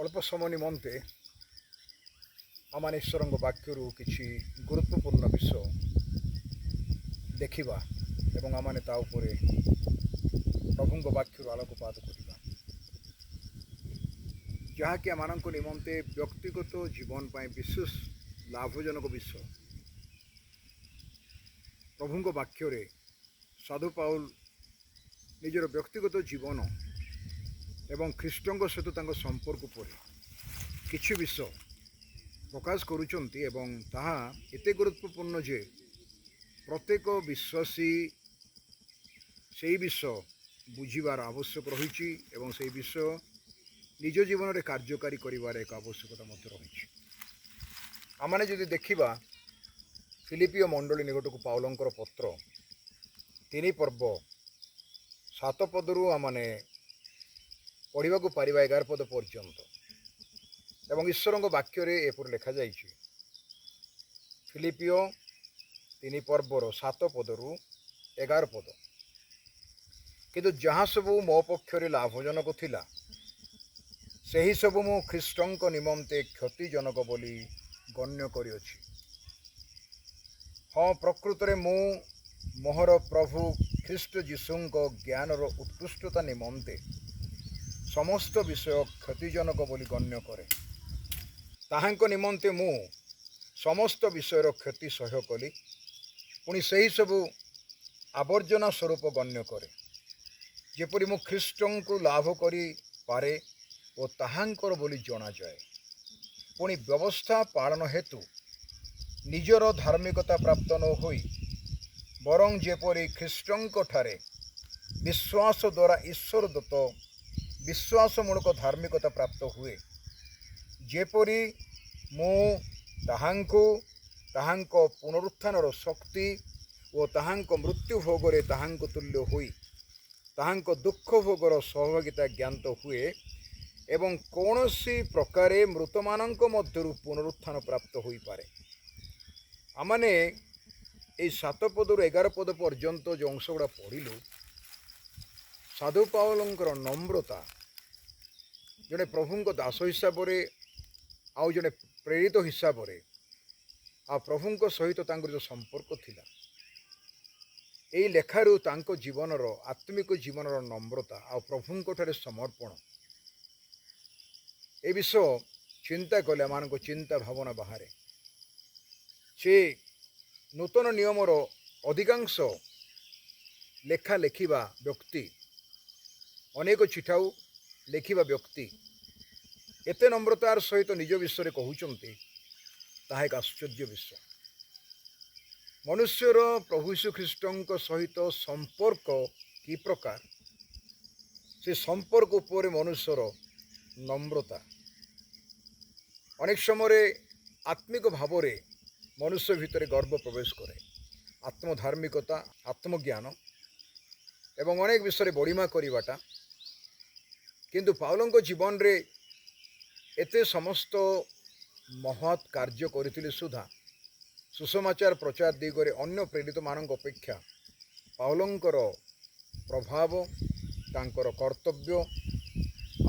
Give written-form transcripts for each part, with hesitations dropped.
ଅଳ୍ପ ସମୟ ନିମନ୍ତେ ଆମମାନେ ଈଶ୍ୱରଙ୍କ ବାକ୍ୟରୁ କିଛି ଗୁରୁତ୍ୱପୂର୍ଣ୍ଣ ବିଷୟ ଦେଖିବା ଏବଂ ଆମମାନେ ତା ଉପରେ ପ୍ରଭୁଙ୍କ ବାକ୍ୟରୁ ଆଲୋକପାତ କରିବା, ଯାହାକି ଆମମାନଙ୍କ ନିମନ୍ତେ ବ୍ୟକ୍ତିଗତ ଜୀବନ ପାଇଁ ବିଶେଷ ଲାଭଜନକ ବିଷୟ। ପ୍ରଭୁଙ୍କ ବାକ୍ୟରେ ସାଧୁ ପାଉଲ ନିଜର ବ୍ୟକ୍ତିଗତ ଜୀବନ ଏବଂ ଖ୍ରୀଷ୍ଟଙ୍କ ସହିତ ତାଙ୍କ ସମ୍ପର୍କ ଉପରେ କିଛି ବିଷୟ ପ୍ରକାଶ କରୁଛନ୍ତି ଏବଂ ତାହା ଏତେ ଗୁରୁତ୍ୱପୂର୍ଣ୍ଣ ଯେ ପ୍ରତ୍ୟେକ ବିଶ୍ୱାସୀ ସେହି ବିଷୟ ବୁଝିବାର ଆବଶ୍ୟକ ରହିଛି ଏବଂ ସେହି ବିଷୟ ନିଜ ଜୀବନରେ କାର୍ଯ୍ୟକାରୀ କରିବାର ଏକ ଆବଶ୍ୟକତା ମଧ୍ୟ ରହିଛି। ଆମମାନେ ଯଦି ଦେଖିବା ଫିଲିପିଓ ମଣ୍ଡଳୀ ନିକଟକୁ ପାଉଲଙ୍କର ପତ୍ର 3 ପର୍ବ 7 ପଦରୁ ଆମମାନେ ପଢ଼ିବାକୁ ପାରିବା 11 ପଦ ପର୍ଯ୍ୟନ୍ତ। ଏବଂ ଈଶ୍ୱରଙ୍କ ବାକ୍ୟରେ ଏପରି ଲେଖାଯାଇଛି, ଫିଲିପିଓ 3 ପର୍ବର 7 ପଦରୁ 11 ପଦ। କିନ୍ତୁ ଯାହା ସବୁ ମୋ ପକ୍ଷରେ ଲାଭଜନକ ଥିଲା, ସେହି ସବୁ ମୁଁ ଖ୍ରୀଷ୍ଟଙ୍କ ନିମନ୍ତେ କ୍ଷତିଜନକ ବୋଲି ଗଣ୍ୟ କରିଅଛି। ହଁ, ପ୍ରକୃତରେ ମୁଁ ମୋହର ପ୍ରଭୁ ଖ୍ରୀଷ୍ଟ ଯୀଶୁଙ୍କ ଜ୍ଞାନର ଉତ୍କୃଷ୍ଟତା ନିମନ୍ତେ ସମସ୍ତ ବିଷୟ କ୍ଷତିଜନକ ବୋଲି ଗଣ୍ୟ କରେ। ତାହାଙ୍କ ନିମନ୍ତେ ମୁଁ ସମସ୍ତ ବିଷୟର କ୍ଷତି ସହ୍ୟ କଲି, ପୁଣି ସେହି ସବୁ ଆବର୍ଜନା ସ୍ୱରୂପ ଗଣ୍ୟ କରେ, ଯେପରି ମୁଁ ଖ୍ରୀଷ୍ଟଙ୍କୁ ଲାଭ କରିପାରେ ଓ ତାହାଙ୍କର ବୋଲି ଜଣାଯାଏ। ପୁଣି ବ୍ୟବସ୍ଥା ପାଳନ ହେତୁ ନିଜର ଧାର୍ମିକତା ପ୍ରାପ୍ତ ନ ହୋଇ ବରଂ ଯେପରି ଖ୍ରୀଷ୍ଟଙ୍କଠାରେ ବିଶ୍ୱାସ ଦ୍ୱାରା ଈଶ୍ୱର ଦତ୍ତ ବିଶ୍ୱାସମୂଳକ ଧାର୍ମିକତା ପ୍ରାପ୍ତ ହୁଏ, ଯେପରି ମୁଁ ତାହାଙ୍କ ପୁନରୁତ୍ଥାନର ଶକ୍ତି ଓ ତାହାଙ୍କ ମୃତ୍ୟୁ ଭୋଗରେ ତାହାଙ୍କ ତୁଲ୍ୟ ହୋଇ ତାହାଙ୍କ ଦୁଃଖ ଭୋଗର ସହଭାଗିତା ଜ୍ଞାତ ହୁଏ ଏବଂ କୌଣସି ପ୍ରକାରେ ମୃତମାନଙ୍କ ମଧ୍ୟରୁ ପୁନରୁତ୍ଥାନ ପ୍ରାପ୍ତ ହୋଇପାରେ। ଆମମାନେ ଏହି 7 ପଦରୁ 11 ପଦ ପର୍ଯ୍ୟନ୍ତ ଯେଉଁ ଅଂଶଗୁଡ଼ା ପଢ଼ିଲୁ, ସାଧୁ ପାଉଲଙ୍କର ନମ୍ରତା, ଜଣେ ପ୍ରଭୁଙ୍କ ଦାସ ହିସାବରେ ଆଉ ଜଣେ ପ୍ରେରିତ ହିସାବରେ ଆଉ ପ୍ରଭୁଙ୍କ ସହିତ ତାଙ୍କର ଯେଉଁ ସମ୍ପର୍କ ଥିଲା, ଏହି ଲେଖାରୁ ତାଙ୍କ ଜୀବନର ଆତ୍ମିକ ଜୀବନର ନମ୍ରତା ଆଉ ପ୍ରଭୁଙ୍କଠାରେ ସମର୍ପଣ, ଏ ବିଷୟ ଚିନ୍ତା କଲେ ଆମମାନଙ୍କ ଚିନ୍ତା ଭାବନା ବାହାରେ। ସେ ନୂତନ ନିୟମର ଅଧିକାଂଶ ଲେଖା ଲେଖିବା ବ୍ୟକ୍ତି, ଅନେକ ଚିଠାଉ ଲେଖିବା ବ୍ୟକ୍ତି ଏତେ ନମ୍ରତାର ସହିତ ନିଜ ବିଷୟରେ କହୁଛନ୍ତି, ତାହା ଏକ ଆଶ୍ଚର୍ଯ୍ୟ ବିଷୟ। ମନୁଷ୍ୟର ପ୍ରଭୁ ଯୀଶୁ ଖ୍ରୀଷ୍ଟଙ୍କ ସହିତ ସମ୍ପର୍କ କି ପ୍ରକାର, ସେ ସମ୍ପର୍କ ଉପରେ ମନୁଷ୍ୟର ନମ୍ରତା ଅନେକ ସମୟରେ ଆତ୍ମିକ ଭାବରେ ମନୁଷ୍ୟ ଭିତରେ ଗର୍ବ ପ୍ରବେଶ କରେ। ଆତ୍ମଧାର୍ମିକତା, ଆତ୍ମଜ୍ଞାନ ଏବଂ ଅନେକ ବିଷୟରେ ବଡ଼ିମା କରିବାଟା। କିନ୍ତୁ ପାଉଲଙ୍କ ଜୀବନରେ ଏତେ ସମସ୍ତ ମହତ୍ କାର୍ଯ୍ୟ କରିଥିଲେ ସୁଦ୍ଧା ସୁସମାଚାର ପ୍ରଚାର ଦିଗରେ ଅନ୍ୟ ପ୍ରେରିତମାନଙ୍କ ଅପେକ୍ଷା ପାଉଲଙ୍କର ପ୍ରଭାବ, ତାଙ୍କର କର୍ତ୍ତବ୍ୟ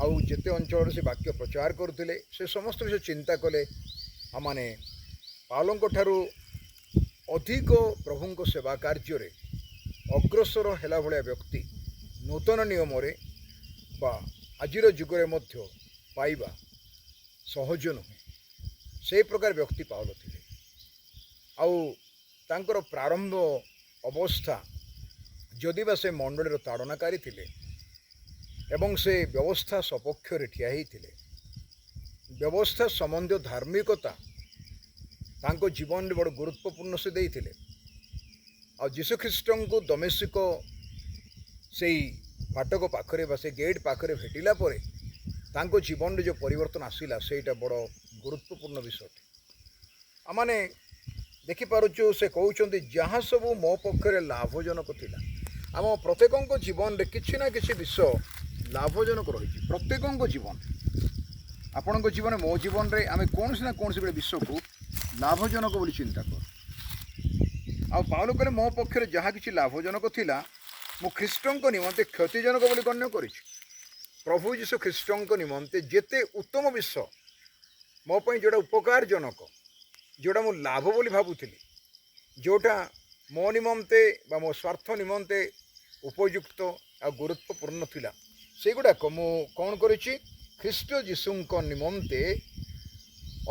ଆଉ ଯେତେ ଅଞ୍ଚଳରେ ସେ ବାକ୍ୟ ପ୍ରଚାର କରୁଥିଲେ, ସେ ସମସ୍ତ ବିଷୟ ଚିନ୍ତା କଲେ ଆମମାନେ ପାଉଲଙ୍କ ଠାରୁ ଅଧିକ ପ୍ରଭୁଙ୍କ ସେବା କାର୍ଯ୍ୟରେ ଅଗ୍ରସର ହେଲା ଭଳିଆ ବ୍ୟକ୍ତି ନୂତନ ନିୟମରେ ବା ଆଜିର ଯୁଗରେ ମଧ୍ୟ ପାଇବା ସହଜ ନୁହେଁ। ସେହି ପ୍ରକାର ବ୍ୟକ୍ତି ପାଉଲ ଥିଲେ। ଆଉ ତାଙ୍କର ପ୍ରାରମ୍ଭ ଅବସ୍ଥା ଯଦି ବା ସେ ମଣ୍ଡଳୀର ତାଡ଼ନାକାରୀ ଥିଲେ ଏବଂ ସେ ବ୍ୟବସ୍ଥା ସପକ୍ଷରେ ଠିଆ ହେଇଥିଲେ, ବ୍ୟବସ୍ଥା ସମ୍ବନ୍ଧୀୟ ଧାର୍ମିକତା ତାଙ୍କ ଜୀବନରେ ବଡ଼ ଗୁରୁତ୍ୱପୂର୍ଣ୍ଣ ସେ ଦେଇଥିଲେ। ଆଉ ଯୀଶୁଖ୍ରୀଷ୍ଟଙ୍କୁ ଦମେଶକ ସେଇ ଫାଟକ ପାଖରେ ବା ସେ ଗେଟ୍ ପାଖରେ ଭେଟିଲା ପରେ ତାଙ୍କ ଜୀବନରେ ଯେଉଁ ପରିବର୍ତ୍ତନ ଆସିଲା, ସେଇଟା ବଡ଼ ଗୁରୁତ୍ୱପୂର୍ଣ୍ଣ ବିଷୟଟି। ଆମମାନେ ଦେଖିପାରୁଛୁ, ସେ କହୁଛନ୍ତି ଯାହା ସବୁ ମୋ ପକ୍ଷରେ ଲାଭଜନକ ଥିଲା। ଆମ ପ୍ରତ୍ୟେକଙ୍କ ଜୀବନରେ କିଛି ନା କିଛି ବିଷୟ ଲାଭଜନକ ରହିଛି। ପ୍ରତ୍ୟେକଙ୍କ ଜୀବନ, ଆପଣଙ୍କ ଜୀବନରେ, ମୋ ଜୀବନରେ ଆମେ କୌଣସି ନା କୌଣସି ଗୋଟେ ବିଷୟକୁ ଲାଭଜନକ ବୋଲି ଚିନ୍ତା କରୁ। ଆଉ ପାଉଲ କହିଲେ ମୋ ପକ୍ଷରେ ଯାହା କିଛି ଲାଭଜନକ ଥିଲା, ମୁଁ ଖ୍ରୀଷ୍ଟଙ୍କ ନିମନ୍ତେ କ୍ଷତିଜନକ ବୋଲି ଗଣ୍ୟ କରିଛି। प्रभु जीशु ख्रीष्ट निमंते जेते उत्तम विश्व मो जोटा उपकारजनक जोटा मु लाभ बोली भावुली जोटा मो निमंते बा मो स्वार्थ निमंते उपयुक्त आ गुरुत्वपूर्ण थिला से गुड़ाक मु कौन करुच्ची ख्रीष्ट जीशु निमंते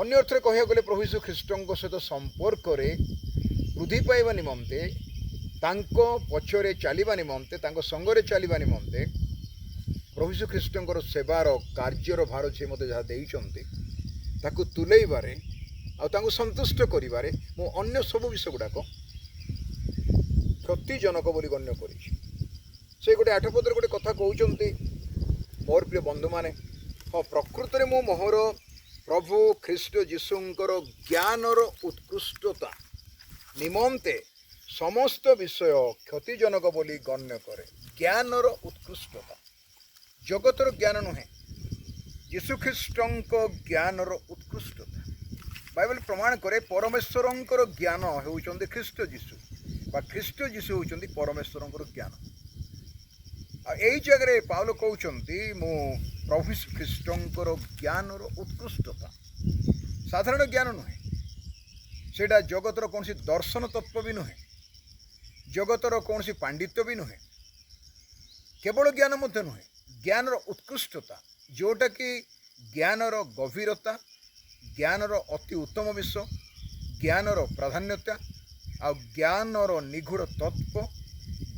अन्य अर्थरे कह गले प्रभु यीशु ख्रीष्ट सहित संपर्क वृद्धि पाइबा निमंते तांको पछरे चलिबा निमंते तांको संगरे चलिबा निमंते प्रभु यीशु ख्रीष्टंकर सेवार कार्यर भार से मते जहाँ देइचंती ताकू तुलेइबारे आ तांको संतुष्ट करिबारे मु अन्य सब विषय गुड़ाक क्षतिजनक बोली गण्य करिछि से गोटे 8 पदर गोटे कथा कहउचंती मोर प्रिय बंधु माने हाँ प्रकृत में मु मोहर प्रभु ख्रीष्ट जीशुंकर ज्ञानर उत्कृष्टता निमंते समस्त विषय क्षतिजनक बोली गण्य करे ज्ञानर उत्कृष्टता जगतर ज्ञान नुहे यीशु ख्रीष्टंक ज्ञानर उत्कृष्टता बाइबल प्रमाण करे परमेश्वरंकर ज्ञान होउचंदी ख्रीष्ट जीशु बा ख्रीष्ट जीशु होउचंदी परमेश्वरंकर ज्ञान यही जगह पाउल कहउचंती मु प्रभु ख्रीष्टंकर ज्ञानर उत्कृष्टता साधारण ज्ञान नुहे सेटा जगतर कौन दर्शन तत्व भी नुहे जगतर कौन पांडित्य भी नुहे केवल ज्ञान मध्य नुहे ज्ञानर उत्कृष्टता जोटा कि ज्ञानर गभीरता ज्ञानर अति उत्तम विषय ज्ञानर प्राधान्यता आ ज्ञानर निगूढ़ तत्व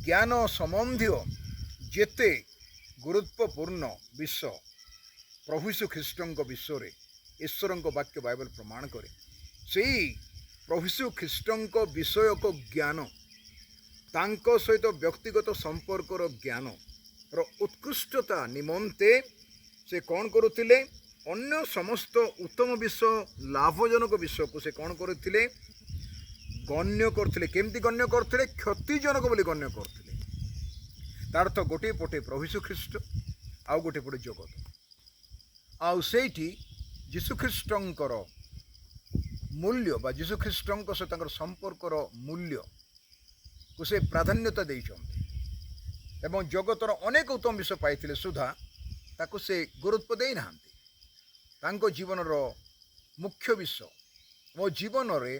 ज्ञान संबंधी जेते गुरुत्वपूर्ण विषय प्रभु यीशु ख्रीष्टंक विषय रे ईश्वरंक वाक्य बाइबल प्रमाण करे से प्रभु यीशु ख्रीष्टंक विषय को ज्ञान तांको सहित व्यक्तिगत संपर्कर ज्ञान रो उत्कृष्टता निमंते से कौन करुथिले अन्य समस्त उत्तम विषय लाभजनक विषय को से कौन करुथिले गण्य करथिले केमती गण्य करथिले क्षतिजनक बोली गण्य करथिले तार अर्थ गोटे पटे प्रभु यीशु ख्रीष्ट आउ गोटे पटे जगत आउ सेठी यीशु ख्रीष्टंकर मूल्य बा यीशु ख्रीष्टंक सहित संपर्कर मूल्य को से प्राधान्यता देइछन्ति एवं जगतर अनेक उत्तम विषय पाइथिले सुधा ताको से गुरुत्व देई नाहांती तांको जीवनर मुख्य विषय मो जीवन रे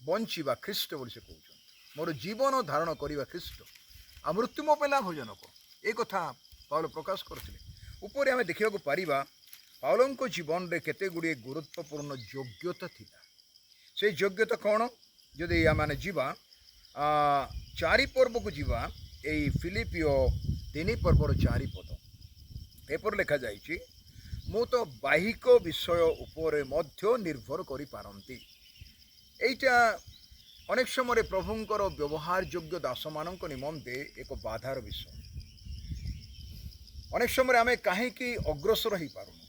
बंचिबा ख्रीष्ट बोली से कहउछन्ति मोर जीवन धारण करिबा ख्रीष्ट आ मृत्यु मो पे लाभजनक ए कथा पाउल प्रकाश करथिले ऊपर आमे देखिବାକୁ पारिबा पाउलंको जीवन रे केते गुडी गुरुत्वपूर्ण योग्यता थिला से योग्यता कौन जदि आमे जीवा 4 पर्व को जीवा एई फिलिपियो 3 पर्वर 4 पद पेपर लिखा जाइछि मु तो बाहिक विषय उपरे मध्य निर्भर करि पारंती एइटा अनेक समय प्रभुंकर व्यवहार योग्य दास मानक निमंते एक बाधार विषय अनेक समय आमे कहीं अग्रसर हो पारुनु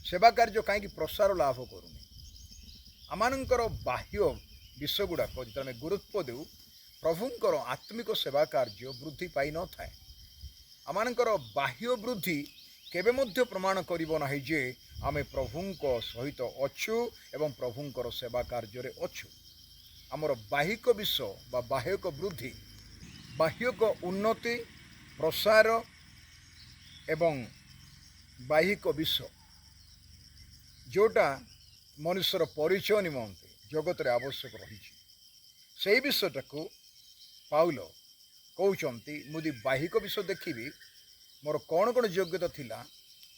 सेवा कार्य कहीं प्रसार लाभ करूनी आमानंकर बाह्य विषय गुड़ाक जो आम गुरुत्व देउ प्रभुंकर आत्मिक सेवा कार्य वृद्धि पाई न थाए आमानंकर बाह्य वृद्धि केबे मध्य प्रमाण करिबो नाही जे आमे प्रभुंक सहित अछु एवं प्रभुंकर सेवा कार्य रे अछु आमर बाहिक विषय बा बाह्यक वृद्धि बाह्यक उन्नति प्रसार एवं बाहिक विषय जोटा मनुष्यर परिचय निमंते जगत रे आवश्यक रही से विषयटा को पाउल कहउचंती मुदी बाहिक विषय देखिबी मोर कौन कौन योग्यता थिला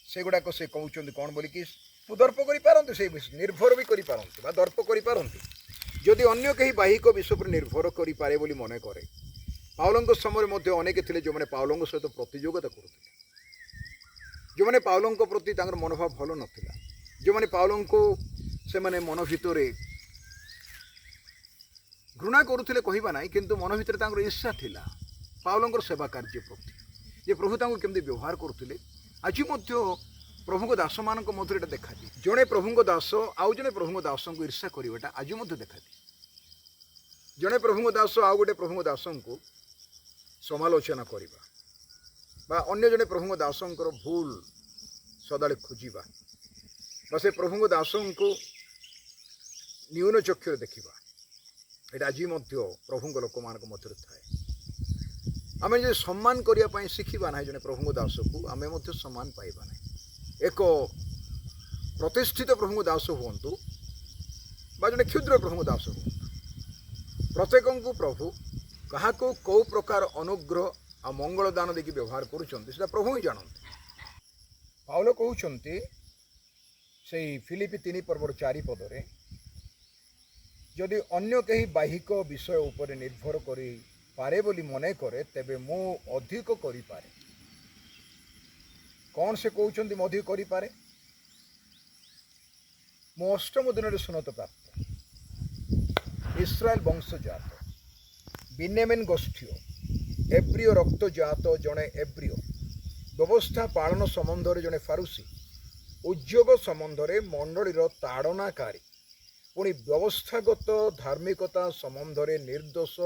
से गुड़ाक से कहउचंती कौन बोली कि मु दर्प करि पारंती से विषय निर्भर भी करि पारंती बा दर्प करि पारंती जदि अन्य कहीं बाहिक विषय पर निर्भर करि पारे बोली मने करे पाउलंक समय मध्य अनेक थिले जो माने पाउलंक सहित प्रतियोगिता करुथिले जो माने पाउलंक प्रति तांकर मनोभाव भल नथिला जो माने पाउलंक से माने मन भितरे घृणा करुथिले कहिबा नाही किंतु मन भितरे तांकर ईर्ष्या थिला पाउलंकर सेवा कार्य प्रति जे प्रभु तांको केमती व्यवहार करुथिले आज मध्य प्रभुଙ୍କ दास मान मध्य एटा देखा दी जड़े प्रभुଙ୍କ दास आउ जड़े प्रभुଙ୍କ दास को ईर्ष्या करवाटा आज मध्य देखा दी जड़े प्रभुଙ୍କ दास आउ गोटे प्रभुଙ୍କ दास को समालोचना करवा बा अन्य जड़े प्रभुଙ୍କ दास भूल सदा खोजा बा से प्रभुଙ୍କ दास को न्यून चक्षुर देखा ये आज मध्य प्रभुଙ୍କ लोक मान मध्य थाए आम जो सम्मान करने शिखा ना जड़े प्रभु दास को आम सम्मान पाइबा ना एक प्रतिष्ठित प्रभु दास हूँ जड़े क्षुद्र प्रभु दास हूँ प्रत्येक को प्रभु क्या कौ प्रकार अनुग्रह आ मंगल दान देखिए व्यवहार कर प्रभु ही जानते। पाउल कहते से फिलिपि 3 पर्वर 4 पदरे जदि अन्य कहीं बाहिक विषय उपर निर्भर करी पारे बोली मने करे तेबे मु अधिक करि पारे। कौन से कहते मु अधिक करि पारे? मु अष्टम दिन सुनत प्राप्त इस्राएल वंशजात बिन्यामीन गोष्ठीय एब्रियो रक्तजात जड़े एब्रियो व्यवस्था पालन संबंध जड़े फारूसी उद्योग संबंध मंडलीर ताड़नाकारी पुणी व्यवस्थागत धार्मिकता संबंध निर्दोष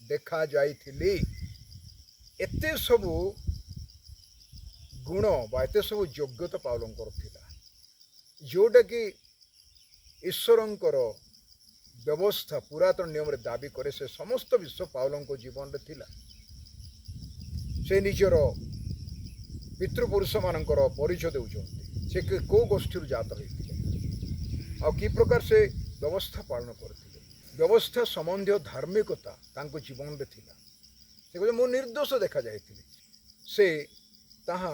देखा जाइथिली। एते सबु गुण बा एते सबु योग्यता पाउलंकर थिला जोटा कि ईश्वरंकर व्यवस्था पुरातन नियम रे दाबी करे से समस्त विश्व पाउलंको जीवन रे थिला। से निजर पितृपुरुष मानकर परिचय देउछन्ति से को गोष्ठी जात होइथिले आ कि प्रकार से व्यवस्था पालन करथिले व्यवस्था संबंधी धार्मिकता तांको जीवन रे थिला। से कहले मो निर्दोष देखा जाइथिले से ताहा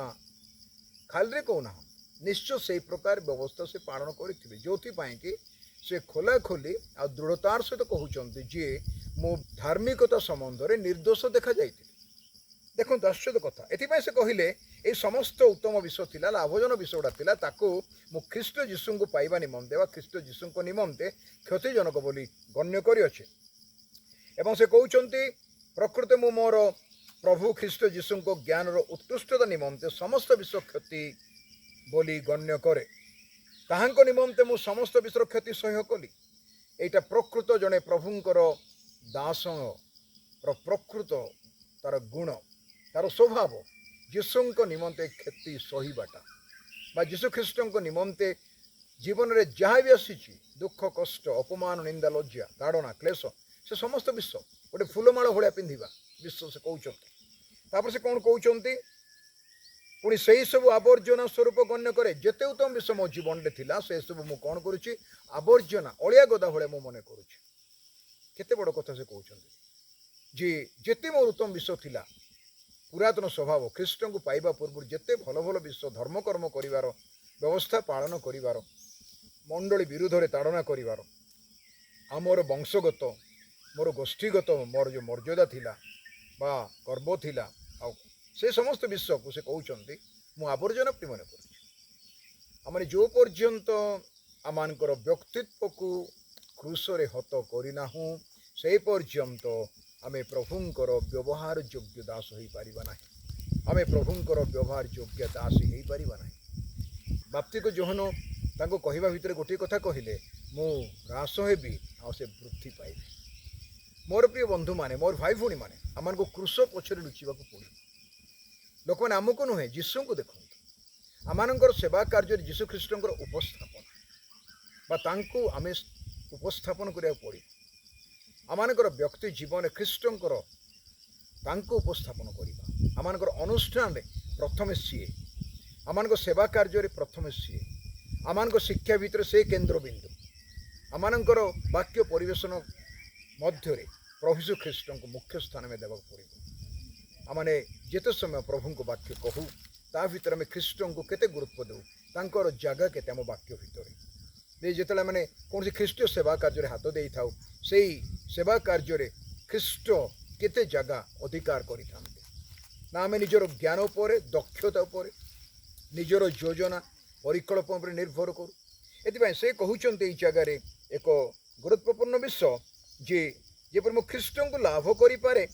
खाली कहना निश्चय से प्रकार व्यवस्था से पालन करथिले जोथि पाए कि से खोला खोली आ दृढ़तार सहित कहउचन्ति जे मो धार्मिकता संबंध रे निर्दोष देखा जाइथिले। देखो आश्चर्य कथा एथिपाई से कहिले ये समस्त उत्तम विषय थिला लाभजन विषयटा थिला ताकू मु ख्रीष्ट जीशु को पाइबा निमंते वा ख्रीष्ट जीशु को निमंते क्षतिजनक बोली गण्य करिअछे। एवं से कहउचन्ति प्रकृति मु मोर प्रभु ख्रीष्ट जीशु को ज्ञान रो उत्कृष्टता निमंते समस्त विश्व क्षति बोली गण्य करे ताहांको निमंते मु समस्त विश्व क्षति सह्य कली। एटा प्रकृत जने प्रभुंकर दास प्रकृत तार गुण तार स्वभाव जीशुଙ୍କ निमंते क्षति सहीबाटा बा जीशु ख्रीष्टଙ୍କ निमंते जीवन में जहाँ भी आसी दुख कष्ट अपमान निंदा लज्जा ताड़ना क्लेश से समस्त विश्व गोटे फूलमाल भाया पिंधा विश्व से कहते से कौन कहते पुणी से सब आवर्जना स्वरूप गण्य करे जेते उत्तम विषय मो जीवन में थिला से सब मु कौन करुच्ची आवर्जना अलिया गदा भाया मु मन करुच्ची। केते बड़ कथा से कहते जे जेते मोर उत्तम विषय थिला पुरातन स्वभाव ख्रीष्ट को पाइबा पूर्व जिते भल भल विश्व धर्मकर्म करिवार व्यवस्था पालन करिवार मंडली विरुद्ध रे ताड़ना करिवार आमर वंशगत मोर गोष्ठीगत मोर जो मर्यादा थिला बा गर्व थिला से समस्त विश्व को से कहते मु आवर्जना मन कर जो पर्यंत आमानकर व्यक्तित्व को क्रूसरे हत करना से पर्यंत आमे प्रभुंकर व्यवहार योग्य दास हो पारिबा नाही आमे प्रभुंकर व्यवहार योग्य दास हो पारिबा नाही। बाप्तिक जोहन तांको कहिबा भितर गोटे कथा कहिले मु ह्रास हेबी आ से वृद्धि पाइबे। मोर प्रिय बंधु माने मोर भाई भौणी माने आमान को क्रूस पछरे लुचिबा को पड़े लोक मैंने आमको नुहे जीशु को देखो आमानकर सेवा कार्य जीशु ख्रीष्टंकर उपस्थापन बा तांको आमे उपस्थापन करिया पड़ी आमानकर व्यक्ति जीवन ख्रीष्टंकर तांको उपस्थापन करिबा आमानकर अनुष्ठान रे प्रथम सीए आमानकर सेवा कार्य रे प्रथम सीए आमानकर शिक्षा भितर से केंद्रबिंदु आमानकर वाक्य परिवेशन मध्य प्रभु यीशु ख्रीष्ट को मुख्य स्थान में देवा पड़ो आमने जिते समय प्रभु को वाक्य कहू ता भीतर आम ख्रीष्ट को केते गुरुत्व देऊ तांकर जगह केते आम वाक्य भितर जिते मैंने कौन ख्रीष्ट सेवा कार्य हाथ दे था से सेवा कार्य ख्रीष्ट केते जगह अधिकार करिथांते ना आम निजर ज्ञान उपर दक्षता उपर निजर योजना परिकल्पना पर निर्भर करूँ एथि से कहते जगार एक गुरुत्वपूर्ण विषय जे जेपर मु ख्रीष्ट को लाभ करें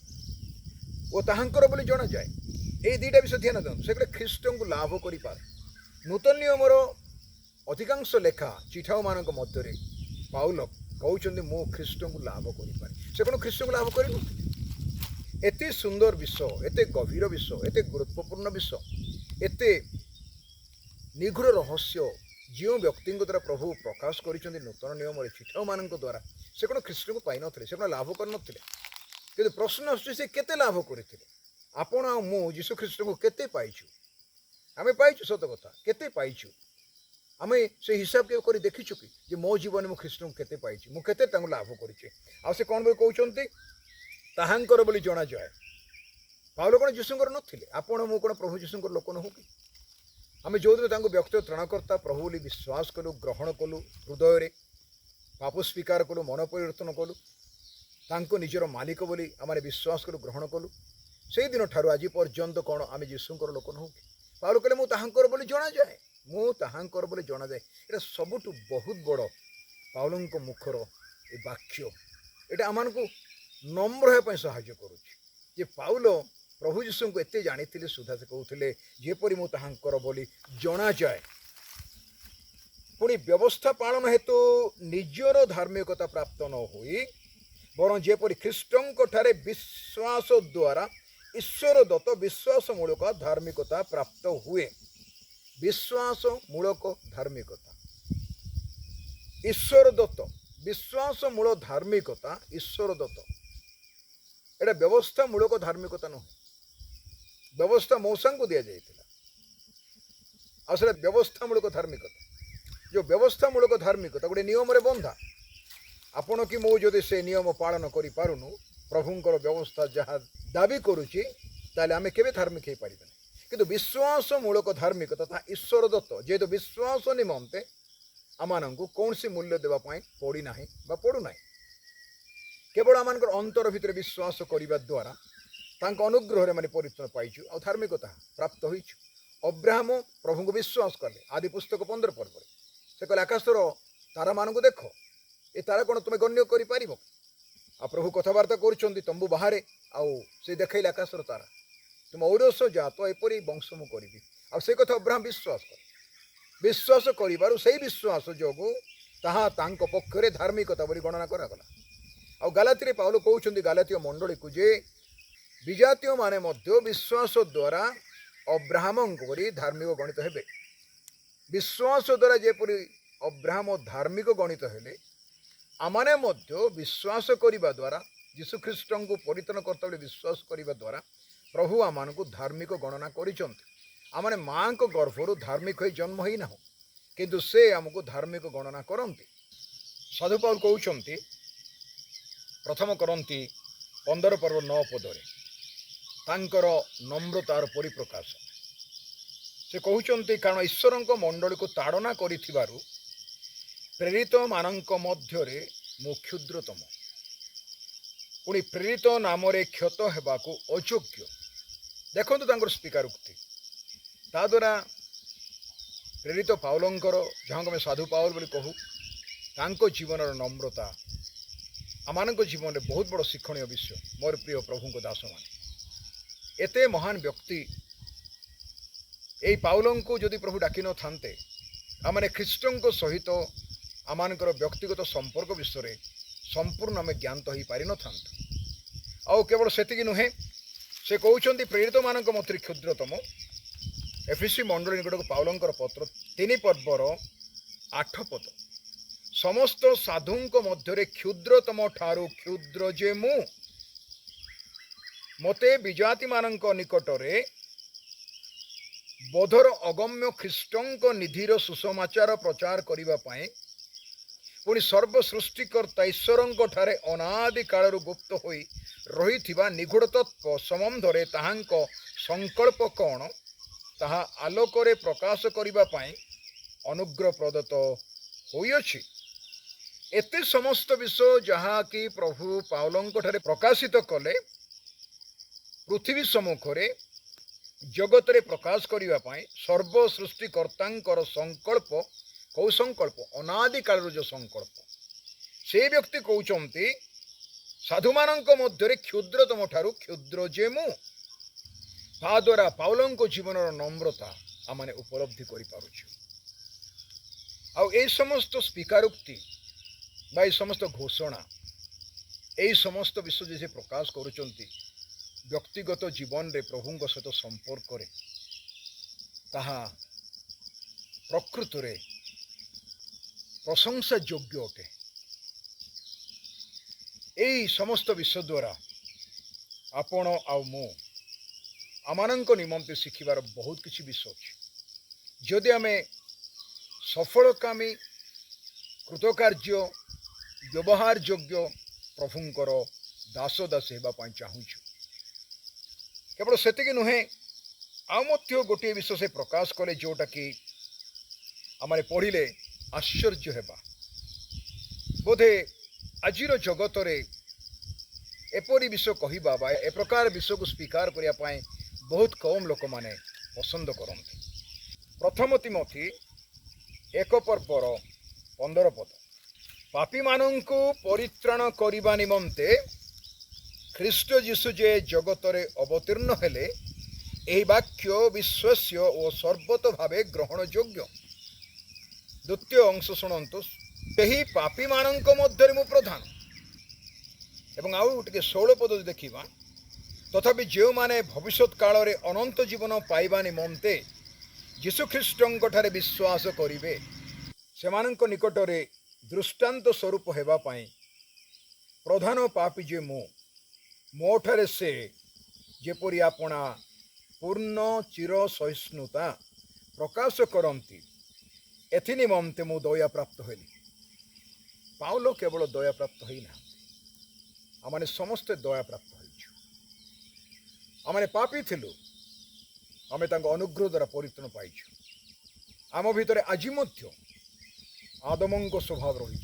और ताहांकर बोली जना जाए ये दुईटा विषय ध्यान दिखाँ से ख्रीष्ट को लाभ कर नूतन नियमर अधिकांश लेखा चिठा मान मध्य पाउल कहते मु ख्रीष्ट को लाभ कर से कौन ख्रीष्ट को लाभ कर एत सुंदर विषय एत गभीर विषय एत गुरुत्वपूर्ण विषय एत निगूढ़ रहस्य जो व्यक्ति द्वारा प्रभु प्रकाश कर नूतन नियम चिठा मान द्वारा से कौन ख्रीष्ट को पाई नी से लाभ कर प्रश्न आस केते लाभ करते ଆପଣ ଆଉ ମୁଁ ଯୀଶୁଖ୍ରୀଷ୍ଟଙ୍କୁ କେତେ ପାଇଛୁ? ଆମେ ପାଇଛୁ ସତ କଥା, କେତେ ପାଇଛୁ? ଆମେ ସେ ହିସାବ କେବେ କରି ଦେଖିଛୁ କି ଯେ ମୋ ଜୀବନରେ ମୁଁ ଖ୍ରୀଷ୍ଟଙ୍କୁ କେତେ ପାଇଛି, ମୁଁ କେତେ ତାଙ୍କୁ ଲାଭ କରିଛି? ଆଉ ସେ କ'ଣ ବୋଲି କହୁଛନ୍ତି? ତାହାଙ୍କର ବୋଲି ଜଣାଯାଏ। ପାଉଲ କ'ଣ ଯୀଶୁଙ୍କର ନଥିଲେ? ଆପଣ ମୁଁ କ'ଣ ପ୍ରଭୁ ଯୀଶୁଙ୍କର ଲୋକ ନୁହଁ କି? ଆମେ ଯେଉଁଦିନ ତାଙ୍କୁ ବ୍ୟକ୍ତିଗତ ତ୍ରାଣକର୍ତ୍ତା ପ୍ରଭୁ ବୋଲି ବିଶ୍ୱାସ କଲୁ, ଗ୍ରହଣ କଲୁ, ହୃଦୟରେ ପାପ ସ୍ୱୀକାର କଲୁ, ମନ ପରିବର୍ତ୍ତନ କଲୁ, ତାଙ୍କୁ ନିଜର ମାଲିକ ବୋଲି ଆମେ ବିଶ୍ୱାସ କଲୁ, ଗ୍ରହଣ କଲୁ, ସେଇଦିନ ଠାରୁ ଆଜି ପର୍ଯ୍ୟନ୍ତ କ'ଣ ଆମେ ଯୀଶୁଙ୍କର ଲୋକ ନୁହଁ କି? ପାଉଲ କହିଲେ ମୁଁ ତାହାଙ୍କର ବୋଲି ଜଣାଯାଏ, ମୁଁ ତାହାଙ୍କର ବୋଲି ଜଣାଯାଏ। ଏଇଟା ସବୁଠୁ ବହୁତ ବଡ଼ ପାଉଲଙ୍କ ମୁଖର ଏ ବାକ୍ୟ। ଏଇଟା ଆମମାନଙ୍କୁ ନମ୍ର ହେବା ପାଇଁ ସାହାଯ୍ୟ କରୁଛି ଯେ ପାଉଲ ପ୍ରଭୁ ଯୀଶୁଙ୍କୁ ଏତେ ଜାଣିଥିଲେ ସୁଦ୍ଧା ସେ କହୁଥିଲେ ଯେପରି ମୁଁ ତାହାଙ୍କର ବୋଲି ଜଣାଯାଏ। ପୁଣି ବ୍ୟବସ୍ଥା ପାଳନ ହେତୁ ନିଜର ଧାର୍ମିକତା ପ୍ରାପ୍ତ ନ ହୋଇ ବରଂ ଯେପରି ଖ୍ରୀଷ୍ଟଙ୍କ ଠାରେ ବିଶ୍ୱାସ ଦ୍ୱାରା ଈଶ୍ୱର ଦତ୍ତ ବିଶ୍ୱାସ ମୂଳକ ଧାର୍ମିକତା ପ୍ରାପ୍ତ ହୁଏ। ବିଶ୍ୱାସ ମୂଳକ ଧାର୍ମିକତା ଈଶ୍ୱର ଦତ୍ତ, ବିଶ୍ୱାସ ମୂଳ ଧାର୍ମିକତା ଈଶ୍ୱର ଦତ୍ତ। ଏଇଟା ବ୍ୟବସ୍ଥା ମୂଳକ ଧାର୍ମିକତା ନୁହେଁ। ବ୍ୟବସ୍ଥା ମଉସାଙ୍କୁ ଦିଆଯାଇଥିଲା, ଆଉ ସେଟା ବ୍ୟବସ୍ଥା ମୂଳକ ଧାର୍ମିକତା। ଯେଉଁ ବ୍ୟବସ୍ଥା ମୂଳକ ଧାର୍ମିକତା ଗୋଟେ ନିୟମରେ ବନ୍ଧା। ଆପଣ କି ମୁଁ ଯଦି ସେ ନିୟମ ପାଳନ କରିପାରୁନୁ, ପ୍ରଭୁଙ୍କର ବ୍ୟବସ୍ଥା ଯାହା ଦାବି କରୁଛି, ତାହେଲେ ଆମେ କେବେ ଧାର୍ମିକ ହେଇପାରିବେ ନାହିଁ। କିନ୍ତୁ ବିଶ୍ୱାସ ମୂଳକ ଧାର୍ମିକତା ତାହା ଈଶ୍ୱର ଦତ୍ତ, ଯେହେତୁ ବିଶ୍ୱାସ ନିମନ୍ତେ ଆମମାନଙ୍କୁ କୌଣସି ମୂଲ୍ୟ ଦେବା ପାଇଁ ପଡ଼ିନାହିଁ ବା ପଡ଼ୁନାହିଁ। କେବଳ ଆମମାନଙ୍କର ଅନ୍ତର ଭିତରେ ବିଶ୍ୱାସ କରିବା ଦ୍ୱାରା ତାଙ୍କ ଅନୁଗ୍ରହରେ ମାନେ ପରିତ୍ରାଣ ପାଇଛୁ ଆଉ ଧାର୍ମିକତା ପ୍ରାପ୍ତ ହୋଇଛୁ। ଅବ୍ରାହମ ପ୍ରଭୁଙ୍କୁ ବିଶ୍ୱାସ କଲେ। ଆଦି ପୁସ୍ତକ 15 ପର୍ବରେ ସେ କହିଲେ ଆକାଶର ତାରାମାନଙ୍କୁ ଦେଖ, ଏ ତାରା କ'ଣ ତୁମେ ଗଣ୍ୟ କରିପାରିବ? ଆଉ ପ୍ରଭୁ କଥାବାର୍ତ୍ତା କରୁଛନ୍ତି ତମ୍ବୁ ବାହାରେ, ଆଉ ସେ ଦେଖାଇଲେ ଆକାଶର ତାରା, ତୁମ ଔରସ ଜାତ ଏପରି ବଂଶ ମୁଁ କରିବି। ଆଉ ସେ କଥା ଅବ୍ରାହମ ବିଶ୍ୱାସ କଲେ। ବିଶ୍ୱାସ କରିବାରୁ ସେଇ ବିଶ୍ୱାସ ଯୋଗୁଁ ତାହା ତାଙ୍କ ପକ୍ଷରେ ଧାର୍ମିକତା ବୋଲି ଗଣନା କରାଗଲା। ଆଉ ଗାଲାତିରେ ପାଉଲ କହୁଛନ୍ତି ଗାଲାତୀୟ ମଣ୍ଡଳୀକୁ ଯେ ବିଜାତୀୟମାନେ ମଧ୍ୟ ବିଶ୍ୱାସ ଦ୍ୱାରା ଅବ୍ରାହମଙ୍କ ପରି ଧାର୍ମିକ ଗଣିତ ହେବେ। ବିଶ୍ୱାସ ଦ୍ୱାରା ଯେପରି ଅବ୍ରାହମ ଧାର୍ମିକ ଗଣିତ ହେଲେ, ଆମମାନେ ମଧ୍ୟ ବିଶ୍ୱାସ କରିବା ଦ୍ୱାରା ଯୀଶୁଖ୍ରୀଷ୍ଟଙ୍କୁ ପରିତ୍ରାଣ କର୍ତ୍ତା ବୋଲି ବିଶ୍ୱାସ କରିବା ଦ୍ୱାରା ପ୍ରଭୁ ଆମମାନଙ୍କୁ ଧାର୍ମିକ ଗଣନା କରିଛନ୍ତି। ଆମମାନେ ମାଆଙ୍କ ଗର୍ଭରୁ ଧାର୍ମିକ ହୋଇ ଜନ୍ମ ହୋଇନାହୁଁ, କିନ୍ତୁ ସେ ଆମକୁ ଧାର୍ମିକ ଗଣନା କରନ୍ତି। ସାଧୁ ପାଉଲ କହୁଛନ୍ତି 1 କରନ୍ତି 15 ପର୍ବ 9 ପଦରେ ତାଙ୍କର ନମ୍ରତାର ପରିପ୍ରକାଶ। ସେ କହୁଛନ୍ତି କାରଣ ଈଶ୍ୱରଙ୍କ ମଣ୍ଡଳୀକୁ ତାଡ଼ନା କରିଥିବାରୁ ପ୍ରେରିତମାନଙ୍କ ମଧ୍ୟରେ ମୁଁ କ୍ଷୁଦ୍ରତମ, ପୁଣି ପ୍ରେରିତ ନାମରେ କ୍ଷତ ହେବାକୁ ଅଯୋଗ୍ୟ। ଦେଖନ୍ତୁ ତାଙ୍କର ସ୍ୱୀକାରୋକ୍ତି। ତା ଦ୍ୱାରା ପ୍ରେରିତ ପାଉଲଙ୍କର, ଯାହାଙ୍କୁ ଆମେ ସାଧୁ ପାଉଲ ବୋଲି କହୁ, ତାଙ୍କ ଜୀବନର ନମ୍ରତା ଆମମାନଙ୍କ ଜୀବନରେ ବହୁତ ବଡ଼ ଶିକ୍ଷଣୀୟ ବିଷୟ। ମୋର ପ୍ରିୟ ପ୍ରଭୁଙ୍କ ଦାସମାନେ, ଏତେ ମହାନ ବ୍ୟକ୍ତି ଏଇ ପାଉଲଙ୍କୁ ଯଦି ପ୍ରଭୁ ଡାକିନଥାନ୍ତେ, ଆମମାନେ ଖ୍ରୀଷ୍ଟଙ୍କ ସହିତ ଆମମାନଙ୍କର ବ୍ୟକ୍ତିଗତ ସମ୍ପର୍କ ବିଷୟରେ ସମ୍ପୂର୍ଣ୍ଣ ଆମେ ଜ୍ଞାତ ହୋଇପାରିନଥାନ୍ତୁ। ଆଉ କେବଳ ସେତିକି ନୁହେଁ, ସେ କହୁଛନ୍ତି ପ୍ରେରିତମାନଙ୍କ ମଧ୍ୟରେ କ୍ଷୁଦ୍ରତମ। ଏଫେସୀ ମଣ୍ଡଳୀ ନିକଟକୁ ପାଉଲଙ୍କର ପତ୍ର 3 ପର୍ବର 8 ପଦ, ସମସ୍ତ ସାଧୁଙ୍କ ମଧ୍ୟରେ କ୍ଷୁଦ୍ରତମ ଠାରୁ କ୍ଷୁଦ୍ର ଯେ ମୁଁ, ମୋତେ ବିଜାତିମାନଙ୍କ ନିକଟରେ ବୋଧର ଅଗମ୍ୟ ଖ୍ରୀଷ୍ଟଙ୍କ ନିଧିର ସୁସମାଚାର ପ୍ରଚାର କରିବା ପାଇଁ, ପୁଣି ସର୍ବ ସୃଷ୍ଟିକର୍ତ୍ତା ଈଶ୍ୱରଙ୍କ ଠାରେ ଅନାଦି କାଳରୁ ଗୁପ୍ତ ହୋଇ ରହିଥିବା ନିଗୁଢ଼ ତତ୍ତ୍ୱ ସମ୍ବନ୍ଧରେ ତାହାଙ୍କ ସଂକଳ୍ପ କ'ଣ, ତାହା ଆଲୋକରେ ପ୍ରକାଶ କରିବା ପାଇଁ ଅନୁଗ୍ରହ ପ୍ରଦତ୍ତ ହୋଇଅଛି। ଏତେ ସମସ୍ତ ବିଷୟ ଯାହାକି ପ୍ରଭୁ ପାଉଲଙ୍କ ଠାରେ ପ୍ରକାଶିତ କଲେ, ପୃଥିବୀ ସମ୍ମୁଖରେ ଜଗତରେ ପ୍ରକାଶ କରିବା ପାଇଁ ସର୍ବ ସୃଷ୍ଟିକର୍ତ୍ତାଙ୍କର ସଂକଳ୍ପ। କେଉଁ ସଂକଳ୍ପ? ଅନାଦି କାଳରୁ ଯେଉଁ ସଂକଳ୍ପ। ସେ ବ୍ୟକ୍ତି କହୁଛନ୍ତି ସାଧୁମାନଙ୍କ ମଧ୍ୟରେ କ୍ଷୁଦ୍ରତମ ଠାରୁ କ୍ଷୁଦ୍ର ଯେ ମୁଁ। ତାଦ୍ୱାରା ପାଉଲଙ୍କ ଜୀବନର ନମ୍ରତା ଆମେ ଉପଲବ୍ଧି କରିପାରୁଛୁ। ଆଉ এই ସମସ୍ତ ସ୍ୱୀକାରୋକ୍ତି ବା এই ସମସ୍ତ ଘୋଷଣା, এই ସମସ୍ତ ବିଷୟ ଯେ ସେ ପ୍ରକାଶ କରୁଛନ୍ତି ବ୍ୟକ୍ତିଗତ ଜୀବନରେ ପ୍ରଭୁଙ୍କ ସହିତ ସମ୍ପର୍କରେ, ତାହା ପ୍ରକୃତରେ ପ୍ରଶଂସା ଯୋଗ୍ୟ ଅଟେ। এই ସମସ୍ତ ବିଷୟ ଦ୍ୱାରା ଆପଣ ଆଉ ମୁଁ आमानंक निमंते शिखिबार बहुत किछि विषय अछि। जदि आमे सफलकामी कृतकार्य व्यवहार योग्य प्रभुंकर दास दास हेबा पई चाहूछु, केवल सेतिक नुहे आ मध्य गोटे विषय से प्रकाश कले जोटा कि आमारे पढ़िले आश्चर्य हेबा। बोधे आजिर जगत रे एपरी विषय कहवा बा ए प्रकार विषय को स्वीकार करिया पई बहुत कम लोक माने पसंद करते। प्रथम तिमोथी 1 पर्वर 15 पद, पापी मानंकु परित्राण करिबा निमंते ख्रीष्ट जीशु जे जगत रे अवतीर्ण हेले एही वाक्य विश्वास्य और सर्वत भावे ग्रहण योग्य। द्वितीय अंश शुणु, ସେହି पापी मानंक मध्य मु प्रधान। एवं आउ टिके 16 पद देखिबा, तथापि जो माने भविष्यत काल रे अनंत जीवन पाइबा निमंते यीशु ख्रीष्टंक ठारे विश्वास करिवे सेमानंक निकट रे दृष्टांत स्वरूप हेबा पाई प्रधान पापी जे मो ठारे से जेपरि आपणा पूर्ण चिर सहिष्णुता प्रकाश करती एथि निमंते मु दया प्राप्त हेली। पाउलो केवल दया प्राप्त होई ना, आमाने समस्त दया प्राप्त होइछु। आमाने पापी थिलु, आमे तांको अनुग्रह द्वारा परित्राण पाइछु। आम भितरे आज मध्य आदमंक स्वभाव रही,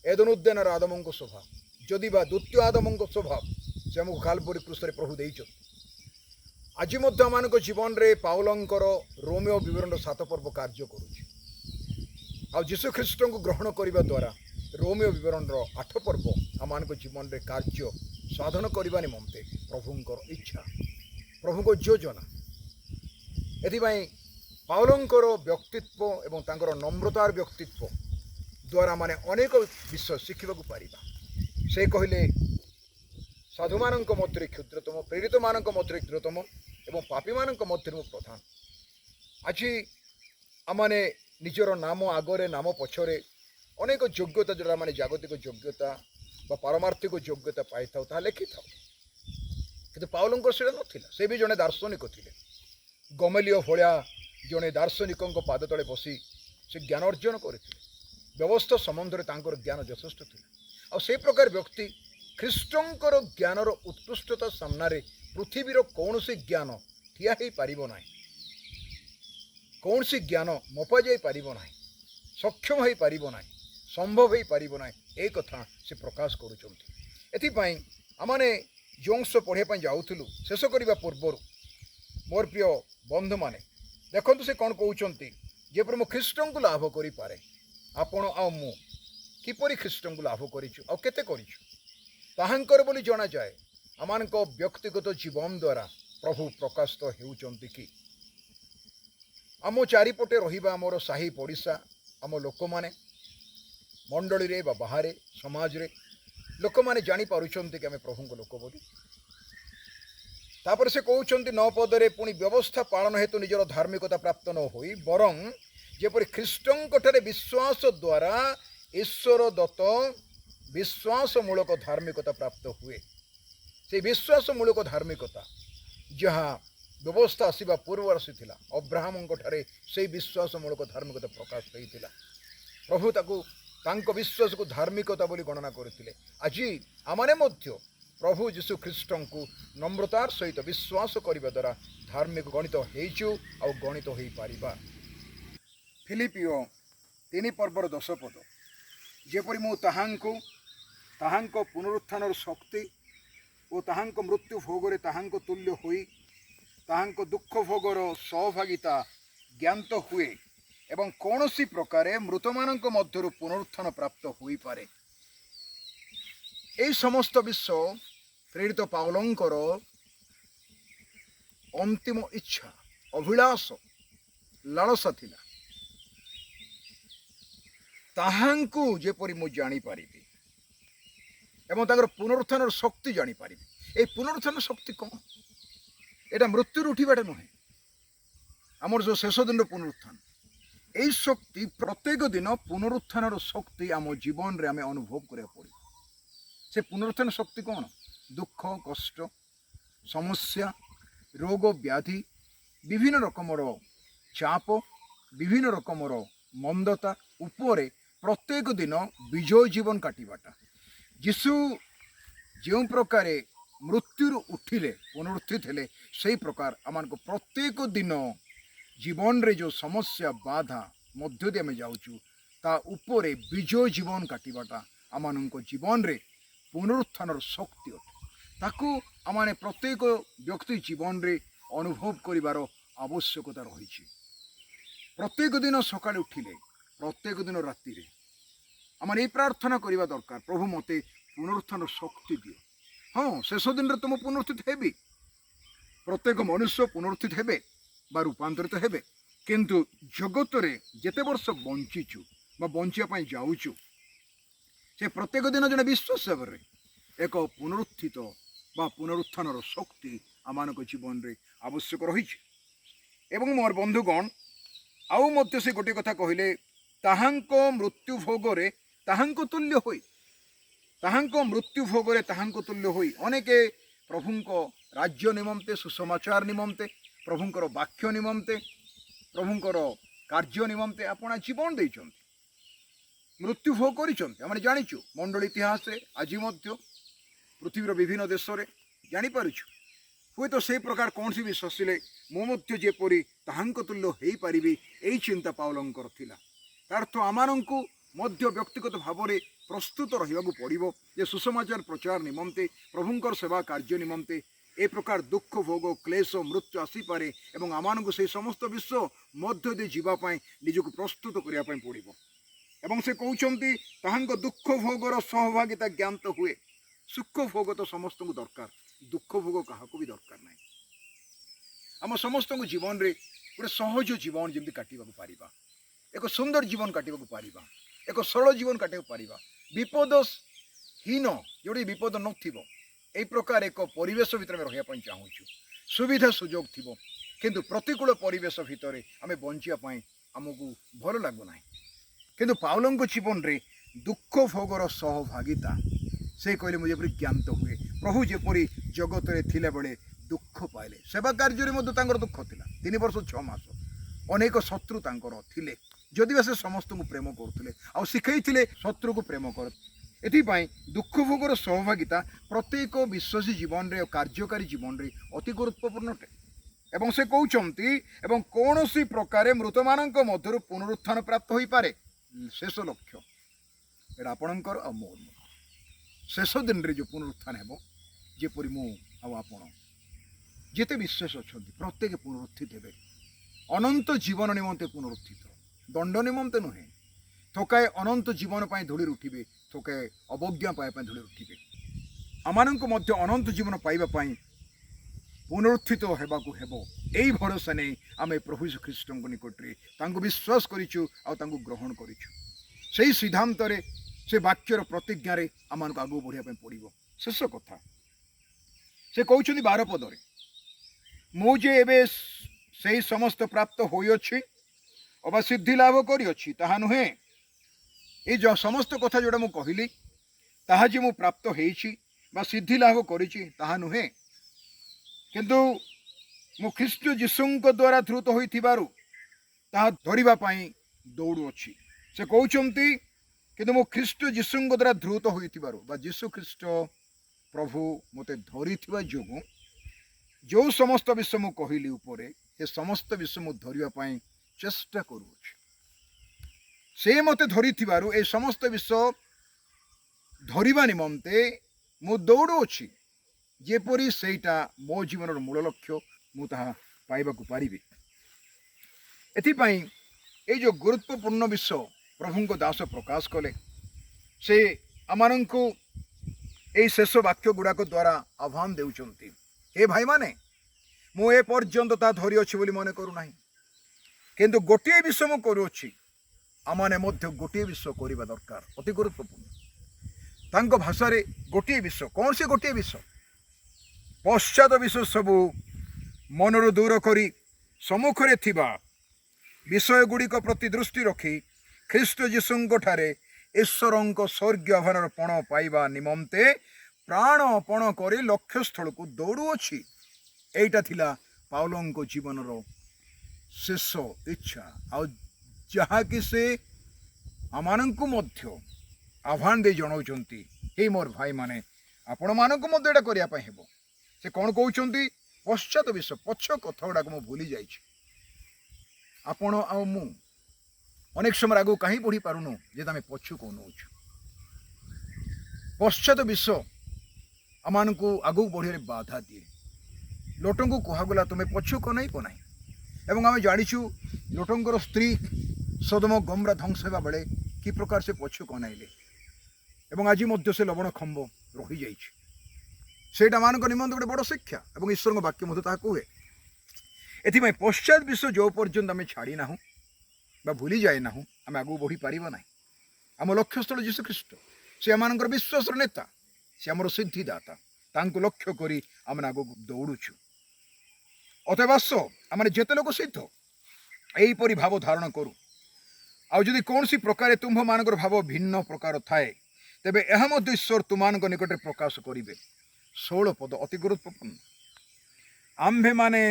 एदन उद्यानर आदमंक स्वभाव, जदि बा द्वितीय आदमंक स्वभाव से आमको काल्वरी क्रूस प्रभु देइछन। आज मध्य आम जीवन रे पाउलंकर रोमियो विवरण 7 पर्व कार्य करुछि। आ यीशु ख्रीष्ट को ग्रहण करने द्वारा रोमियो विवरण 8 पर्व आम जीवन रे कार्य साधन करने निमंते प्रभुंकर इच्छा, प्रभुंक योजना। एथिपाई पाउलंकर व्यक्तित्व एवं तांकर नम्रतार व्यक्तित्व द्वारा माने अनेक विषय शिखा पारिबा। से कहले साधु मानक मध्य क्षुद्रतम, प्रेरित मानक मध्य क्षुद्रतम एवं पापी मानक मध्य प्रधान। आज आमाने निजर नाम आगरे नाम पछरे अनेक योग्यता जोड़ा माने जागतिक योग्यता बा पारमार्थिक योग्यता पाई था ता लिखि था, किंतु पाउलंकर सेटा नथिला। से भी जने दार्शनिक थिले। गमेलियो भलिया जने दार्शनिकଙ୍କ पाद तले बसी से ज्ञान अर्जन करथिले। व्यवस्था संबंध में तांकर ज्ञान यथेष्ट थिला। आ से प्रकार व्यक्ति ख्रीष्टंकर ज्ञानर उत्कृष्टता सामने पृथ्वीर कौन सी ज्ञान ठिया ही पारिबो नाही, कौन सी ज्ञान मपा जाई पारिबो नाही, सक्षम हो पारिबो नाही, संभव हो पारिबो नाही, ए कथा से प्रकाश करूचंती। एथिपाई आमाने जो अंश पढ़िया जाऊलु शेष करने पूर्वर मोर प्रिय बंधु माने देखो से कौन कहते जेपर मु ख्रीष्ट को लाभ करें आपण आ मु किपरि ख्रीष्ट को लाभ करते ताहांकर बोली जना जाए। आमान व्यक्तिगत जीवन द्वारा प्रभु प्रकाशित होउचंती कि आम चारिपटे रहिबा आमर साही पड़िशा आम लोक माने मंडली रे बा बाहरे समाज रे लोक माने जानी पारुचंती कि आमे प्रभु को लोक बोली। तापर से कहउचंती 9 पदरे पुणी व्यवस्था पालन हेतु निजर धार्मिकता प्राप्त न होई बरं जेपरि ख्रीष्टंक ठारे विश्वास द्वारा ईश्वर दत्त विश्वासमूलक धार्मिकता प्राप्त हुए। से विश्वासमूलक धार्मिकता जहाँ व्यवस्था आसवा पूर्व आसीथिला अब्राहम ठारे से विश्वासमूलक धार्मिकता प्रकाश होइथिला। प्रभु ताकू तांको विश्वास को धार्मिकता बोली गणना करथिले। आज आमाने मध्य प्रभु यीशु ख्रीष्ट को नम्रतार सहित विश्वास करने द्वारा धार्मिक गणित होइछु आ गणित हो पारिबा। फिलिपियो 3 पर्वर 10 पद, जेपरि मु ताहांको पुनरुत्थानर शक्ति और ताहांको मृत्यु भोगरे ताहांको तुल्य होई ताहांको दुख भोगर सहभागिता ज्ञात हुए एवं कौनसी प्रकारे मृतमानंक मध्यरु पुनरुत्थान प्राप्त होई पारे। এই সমস্ত বিশ্ব প্রেরিত পাউলঙ্কর अंतिम इच्छा अभिलाष लालसा थिला ताहांकु जेपरि मु जानी पारिबी एवं तांकर पुनरुत्थानर शक्ति जानी पारिबी। ए पुनरुत्थान शक्ति कौन? एटा मृत्यु उठिबाटा नुहे, आमर जो शेष दिन पुनरुत्थान এই शक्ति प्रत्येक दिन पुनरुत्थानर शक्ति आम जीवन रे आमे अनुभव करिया पड़े। से पुनरुत्थान शक्ति कौन? दुख कष्ट समस्या ରୋଗ ବ୍ୟାଧି, ବିଭିନ୍ନ ରକମର ଚାପ, ବିଭିନ୍ନ ରକମର ମନ୍ଦତା ଉପରେ ପ୍ରତ୍ୟେକ ଦିନ ବିଜୟ ଜୀବନ କାଟିବାଟା। ଯୀଶୁ ଯେଉଁ ପ୍ରକାରେ ମୃତ୍ୟୁରୁ ଉଠିଲେ ପୁନରୁତ୍ଥିତ ହେଲେ ସେହି ପ୍ରକାର ଆମମାନଙ୍କୁ ପ୍ରତ୍ୟେକ ଦିନ ଜୀବନରେ ଯେଉଁ ସମସ୍ୟା ବାଧା ମଧ୍ୟ ଦେଇ ଆମେ ଯାଉଛୁ ତା ଉପରେ ବିଜୟ ଜୀବନ କାଟିବାଟା ଆମମାନଙ୍କ ଜୀବନରେ ପୁନରୁତ୍ଥାନର ଶକ୍ତି ଅଟେ। ତାକୁ ଆମମାନେ ପ୍ରତ୍ୟେକ ବ୍ୟକ୍ତି ଜୀବନରେ ଅନୁଭବ କରିବାର ଆବଶ୍ୟକତା ରହିଛି। ପ୍ରତ୍ୟେକ ଦିନ ସକାଳେ ଉଠିଲେ, ପ୍ରତ୍ୟେକ ଦିନ ରାତିରେ ଆମେ ଏହି ପ୍ରାର୍ଥନା କରିବା ଦରକାର, ପ୍ରଭୁ ମୋତେ ପୁନରୁତ୍ଥାନର ଶକ୍ତି ଦିଅ। ହଁ, ଶେଷ ଦିନରେ ତ ମୁଁ ପୁନରୁତ୍ଥିତ ହେବି, ପ୍ରତ୍ୟେକ ମନୁଷ୍ୟ ପୁନରୁତ୍ଥିତ ହେବେ ବା ରୂପାନ୍ତରିତ ହେବେ, କିନ୍ତୁ ଜଗତରେ ଯେତେ ବର୍ଷ ବଞ୍ଚିଛୁ ବା ବଞ୍ଚିବା ପାଇଁ ଯାଉଛୁ ସେ ପ୍ରତ୍ୟେକ ଦିନ ଜଣେ ବିଶ୍ୱସେବରେ ଏକ ପୁନରୁତ୍ଥିତ ବା ପୁନରୁତ୍ଥାନର ଶକ୍ତି ଆମମାନଙ୍କ ଜୀବନରେ ଆବଶ୍ୟକ ରହିଛି। ଏବଂ ମୋର ବନ୍ଧୁଗଣ, ଆଉ ମଧ୍ୟ ସେ ଗୋଟିଏ କଥା କହିଲେ, ତାହାଙ୍କ ମୃତ୍ୟୁ ଭୋଗରେ ତାହାଙ୍କ ତୁଲ୍ୟ ହୋଇ, ତାହାଙ୍କ ମୃତ୍ୟୁ ଭୋଗରେ ତାହାଙ୍କ ତୁଲ୍ୟ ହୋଇ ଅନେକ ପ୍ରଭୁଙ୍କ ରାଜ୍ୟ ନିମନ୍ତେ, ସୁସମାଚାର ନିମନ୍ତେ, ପ୍ରଭୁଙ୍କର ବାକ୍ୟ ନିମନ୍ତେ, ପ୍ରଭୁଙ୍କର କାର୍ଯ୍ୟ ନିମନ୍ତେ ଆପଣ ଜୀବନ ଦେଇଛନ୍ତି, ମୃତ୍ୟୁ ଭୋଗ କରିଛନ୍ତି। ଆମେ ଜାଣିଛୁ ମଣ୍ଡଳୀ ଇତିହାସରେ ଆଜି ମଧ୍ୟ ପୃଥିବୀର ବିଭିନ୍ନ ଦେଶରେ ଜାଣିପାରୁଛୁ। ହୁଏତ ସେହି ପ୍ରକାର କୌଣସି ବି ଶୋଷିଲେ ମୁଁ ମଧ୍ୟ ଯେପରି ତାହାଙ୍କ ତୁଲ୍ୟ ହେଇପାରିବି, ଏହି ଚିନ୍ତା ପାଉଲଙ୍କର ଥିଲା। ତାର ଅର୍ଥ ଆମମାନଙ୍କୁ ମଧ୍ୟ ବ୍ୟକ୍ତିଗତ ଭାବରେ ପ୍ରସ୍ତୁତ ରହିବାକୁ ପଡ଼ିବ ଯେ ସୁସମାଚାର ପ୍ରଚାର ନିମନ୍ତେ, ପ୍ରଭୁଙ୍କର ସେବା କାର୍ଯ୍ୟ ନିମନ୍ତେ ଏ ପ୍ରକାର ଦୁଃଖ ଭୋଗ, କ୍ଲେଶ, ମୃତ୍ୟୁ ଆସିପାରେ ଏବଂ ଆମମାନଙ୍କୁ ସେହି ସମସ୍ତ ବିଷୟ ମଧ୍ୟ ଦେଇ ଯିବା ପାଇଁ ନିଜକୁ ପ୍ରସ୍ତୁତ କରିବା ପାଇଁ ପଡ଼ିବ। ଏବଂ ସେ କହୁଛନ୍ତି ତାହାଙ୍କ ଦୁଃଖ ଭୋଗର ସହଭାଗିତା ଜ୍ଞାତ ହୁଏ। ସୁଖ ଭୋଗ ତ ସମସ୍ତଙ୍କୁ ଦରକାର, ଦୁଃଖ ଭୋଗ କାହାକୁ ବି ଦରକାର ନାହିଁ। ଆମ ସମସ୍ତଙ୍କ ଜୀବନରେ ଗୋଟେ ସହଜ ଜୀବନ ଯେମିତି କାଟିବାକୁ ପାରିବା, ଏକ ସୁନ୍ଦର ଜୀବନ କାଟିବାକୁ ପାରିବା, ଏକ ସରଳ ଜୀବନ କାଟିବାକୁ ପାରିବା, ବିପଦହୀନ ଯେଉଁଠି ବିପଦ ନଥିବ, ଏହି ପ୍ରକାର ଏକ ପରିବେଶ ଭିତରେ ଆମେ ରହିବା ପାଇଁ ଚାହୁଁଛୁ। ସୁବିଧା ସୁଯୋଗ ଥିବ, କିନ୍ତୁ ପ୍ରତିକୂଳ ପରିବେଶ ଭିତରେ ଆମେ ବଞ୍ଚିବା ପାଇଁ ଆମକୁ ଭଲ ଲାଗୁନାହିଁ। କିନ୍ତୁ ପାଉଲଙ୍କ ଜୀବନରେ ଦୁଃଖ ଭୋଗର ସହଭାଗିତା, ସେ କହିଲେ ମୁଁ ଯେପରି ଜ୍ଞାତ ହୁଏ। ପ୍ରଭୁ ଯେପରି ଜଗତରେ ଥିଲାବେଳେ ଦୁଃଖ ପାଇଲେ, ସେବା କାର୍ଯ୍ୟରେ ମଧ୍ୟ ତାଙ୍କର ଦୁଃଖ ଥିଲା। 3 ବର୍ଷ 6 ମାସ ଅନେକ ଶତ୍ରୁ ତାଙ୍କର ଥିଲେ, ଯଦିବା ସେ ସମସ୍ତଙ୍କୁ ପ୍ରେମ କରୁଥିଲେ ଆଉ ଶିଖେଇଥିଲେ ଶତ୍ରୁକୁ ପ୍ରେମ କର। ଏଥିପାଇଁ ଦୁଃଖ ଭୋଗର ସହଭାଗିତା ପ୍ରତ୍ୟେକ ବିଶ୍ୱାସୀ ଜୀବନରେ ଓ କାର୍ଯ୍ୟକାରୀ ଜୀବନରେ ଅତି ଗୁରୁତ୍ୱପୂର୍ଣ୍ଣ ଅଟେ। ଏବଂ ସେ କହୁଛନ୍ତି ଏବଂ କୌଣସି ପ୍ରକାରେ ମୃତମାନଙ୍କ ମଧ୍ୟରୁ ପୁନରୁତ୍ଥାନ ପ୍ରାପ୍ତ ହୋଇପାରେ। ଶେଷ ଲକ୍ଷ୍ୟ ଏଇଟା ଆପଣଙ୍କର ଆଉ ମୋର। ଶେଷ ଦିନରେ ଯେଉଁ ପୁନରୁତ୍ଥାନ ହେବ, ଯେପରି ମୁଁ ଆଉ ଆପଣ ଯେତେ ବିଶ୍ୱାସ ଅଛନ୍ତି ପ୍ରତ୍ୟେକ ପୁନରୁତ୍ଥିତ ହେବେ। ଅନନ୍ତ ଜୀବନ ନିମନ୍ତେ ପୁନରୁତ୍ଥିତ, ଦଣ୍ଡ ନିମନ୍ତେ ନୁହେଁ। ଥୋକାଏ ଅନନ୍ତ ଜୀବନ ପାଇଁ ଧୂଳିରେ ଉଠିବେ, ଥୋକାଏ ଅବଜ୍ଞା ପାଇବା ପାଇଁ ଧୂଳିରେ ଉଠିବେ। ଆମମାନଙ୍କୁ ମଧ୍ୟ ଅନନ୍ତ ଜୀବନ ପାଇବା ପାଇଁ ପୁନରୁତ୍ଥିତ ହେବାକୁ ହେବ। ଏହି ଭରସା ନେଇ ଆମେ ପ୍ରଭୁ ଯୀଶୁ ଖ୍ରୀଷ୍ଟଙ୍କ ନିକଟରେ ତାଙ୍କୁ ବିଶ୍ୱାସ କରିଛୁ ଆଉ ତାଙ୍କୁ ଗ୍ରହଣ କରିଛୁ। ସେହି ସିଦ୍ଧାନ୍ତରେ, ସେ ବାକ୍ୟର ପ୍ରତିଜ୍ଞାରେ ଆମମାନଙ୍କୁ ଆଗକୁ ବଢ଼ିବା ପାଇଁ ପଡ଼ିବ। ଶେଷ କଥା ସେ କହୁଛନ୍ତି 12 ପଦରେ, ମୁଁ ଯେ ଏବେ ସେହି ସମସ୍ତ ପ୍ରାପ୍ତ ହୋଇଅଛି ଅବା ସିଦ୍ଧି ଲାଭ କରିଅଛି ତାହା ନୁହେଁ। এই ସମସ୍ତ କଥା ଯେଉଁଟା ମୁଁ କହିଲି ତାହା ଯେ ମୁଁ ପ୍ରାପ୍ତ ହେଇଛି ବା ସିଦ୍ଧି ଲାଭ କରିଛି ତାହା ନୁହେଁ, କିନ୍ତୁ ମୁଁ ଖ୍ରୀଷ୍ଟ ଯୀଶୁଙ୍କ ଦ୍ୱାରା ଧୃତ ହୋଇଥିବାରୁ ତାହା ଧରିବା ପାଇଁ ଦୌଡ଼ୁଅଛି। ସେ କହୁଛନ୍ତି କିନ୍ତୁ ମୁଁ ଖ୍ରୀଷ୍ଟ ଯୀଶୁଙ୍କ ଦ୍ୱାରା ଧୃତ ହୋଇଥିବାରୁ ବା ଯୀଶୁ ଖ୍ରୀଷ୍ଟ ପ୍ରଭୁ ମୋତେ ଧରିଥିବା ଯୋଗୁଁ ଯେଉଁ ସମସ୍ତ ବିଷୟ ମୁଁ କହିଲି ଉପରେ, ସେ ସମସ୍ତ ବିଷୟ ମୁଁ ଧରିବା ପାଇଁ ଚେଷ୍ଟା କରୁଅଛି। ସେ ମୋତେ ଧରିଥିବାରୁ ଏ ସମସ୍ତ ବିଷୟ ଧରିବା ନିମନ୍ତେ ମୁଁ ଦୌଡ଼ୁଅଛି, ଯେପରି ସେଇଟା ମୋ ଜୀବନର ମୂଳ ଲକ୍ଷ୍ୟ, ମୁଁ ତାହା ପାଇବାକୁ ପାରିବି। ଏଥିପାଇଁ এই ଯେଉଁ ଗୁରୁତ୍ୱପୂର୍ଣ୍ଣ ବିଷୟ ପ୍ରଭୁଙ୍କ ଦାସ ପ୍ରକାଶ କଲେ, ସେ ଆମମାନଙ୍କୁ এই ଶେଷ ବାକ୍ୟ ଗୁଡ଼ାକ ଦ୍ୱାରା ଆହ୍ୱାନ ଦେଉଛନ୍ତି, ହେ ଭାଇମାନେ, ମୁଁ ଏ ପର୍ଯ୍ୟନ୍ତ ତା ଧରିଅଛି ବୋଲି ମନେ କରୁନାହିଁ, କିନ୍ତୁ ଗୋଟିଏ ବିଷୟ ମୁଁ କରୁଅଛି, ଆମମାନେ ମଧ୍ୟ ଗୋଟିଏ ବିଷୟ କରିବା ଦରକାର, ଅତି ଗୁରୁତ୍ୱପୂର୍ଣ୍ଣ। ତାଙ୍କ ଭାଷାରେ ଗୋଟିଏ ବିଷୟ, କ'ଣ ସେ ଗୋଟିଏ ବିଷୟ? ପଶ୍ଚାତ ବିଷୟ ସବୁ ମନରୁ ଦୂର କରି ସମ୍ମୁଖରେ ଥିବା ବିଷୟଗୁଡ଼ିକ ପ୍ରତି ଦୃଷ୍ଟି ରଖି ଖ୍ରୀଷ୍ଟ ଯୀଶୁଙ୍କଠାରେ ଈଶ୍ୱରଙ୍କ ସ୍ୱର୍ଗୀୟ ଆହ୍ୱାନର ପଣ ପାଇବା ନିମନ୍ତେ ପ୍ରାଣପଣ କରି ଲକ୍ଷ୍ୟସ୍ଥଳକୁ ଦୌଡ଼ୁଅଛି। ଏଇଟା ଥିଲା ପାଉଲଙ୍କ ଜୀବନର ଶେଷ ଇଚ୍ଛା ଆଉ ଯାହାକି ସେ ଆମମାନଙ୍କୁ ମଧ୍ୟ ଆହ୍ୱାନ ଦେଇ ଜଣାଉଛନ୍ତି, ହେ ମୋର ଭାଇମାନେ, ଆପଣମାନଙ୍କୁ ମଧ୍ୟ ଏଇଟା କରିବା ପାଇଁ ହେବ। ସେ କ'ଣ କହୁଛନ୍ତି? ପଶ୍ଚାତ ବିଷୟ, ପଛ କଥା ଗୁଡ଼ାକ ମୁଁ ଭୁଲି ଯାଇଛି। ଆପଣ ଆଉ ମୁଁ ଅନେକ ସମୟରେ ଆଗକୁ କାହିଁ ବଢ଼ି ପାରୁନୁ ଯେ ଆମେ ପଛକୁ ନେଉଛୁ। ପଶ୍ଚାତ ବିଷୟ ଆମମାନଙ୍କୁ ଆଗକୁ ବଢ଼ିବାରେ ବାଧା ଦିଏ। ଲୋଟଙ୍କୁ କୁହାଗଲା ତୁମେ ପଛକୁ ଅନାଇବ ନାହିଁ। ଏବଂ ଆମେ ଜାଣିଛୁ ଲୋଟଙ୍କର ସ୍ତ୍ରୀ ସୋଦୋମ ଗମୋରା ଧ୍ୱଂସ ହେବା ବେଳେ କି ପ୍ରକାର ସେ ପଛକୁ ଅନାଇଲେ ଏବଂ ଆଜି ମଧ୍ୟ ସେ ଲବଣ ଖମ୍ବ ରହିଯାଇଛି। ସେଇଟା ମାନଙ୍କ ନିମନ୍ତେ ଗୋଟେ ବଡ଼ ଶିକ୍ଷା ଏବଂ ଈଶ୍ୱରଙ୍କ ବାକ୍ୟ ମଧ୍ୟ ତାହା କୁହେ। ଏଥିପାଇଁ ପଶ୍ଚାତ ବିଷୟ ଯେଉଁ ପର୍ଯ୍ୟନ୍ତ ଆମେ ଛାଡ଼ି ନାହୁଁ ବା ଭୁଲି ଯାଇନାହୁଁ, ଆମେ ଆଗକୁ ବଢ଼ିପାରିବା ନାହିଁ। ଆମ ଲକ୍ଷ୍ୟସ୍ଥଳ ଯୀଶୁଖ୍ରୀଷ୍ଟ, ସେ ଆମମାନଙ୍କର ବିଶ୍ୱାସର ନେତା, ସେ ଆମର ସିଦ୍ଧିଦାତା। ତାଙ୍କୁ ଲକ୍ଷ୍ୟ କରି ଆମେ ଆଗକୁ ଦୌଡ଼ୁଛୁ। ଅତଏବ ଆସ ଆମେ ଯେତେ ଲୋକ ସିଦ୍ଧ ଏହିପରି ଭାବ ଧାରଣ କରୁ। ଆଉ ଯଦି କୌଣସି ପ୍ରକାରେ ତୁମ୍ଭମାନଙ୍କର ଭାବ ଭିନ୍ନ ପ୍ରକାର ଥାଏ, ତେବେ ଏହା ମଧ୍ୟ ଈଶ୍ୱର ତୁମମାନଙ୍କ ନିକଟରେ ପ୍ରକାଶ କରିବେ। 16 ପଦ ଅତି ଗୁରୁତ୍ୱପୂର୍ଣ୍ଣ। ଆମ୍ଭେମାନେ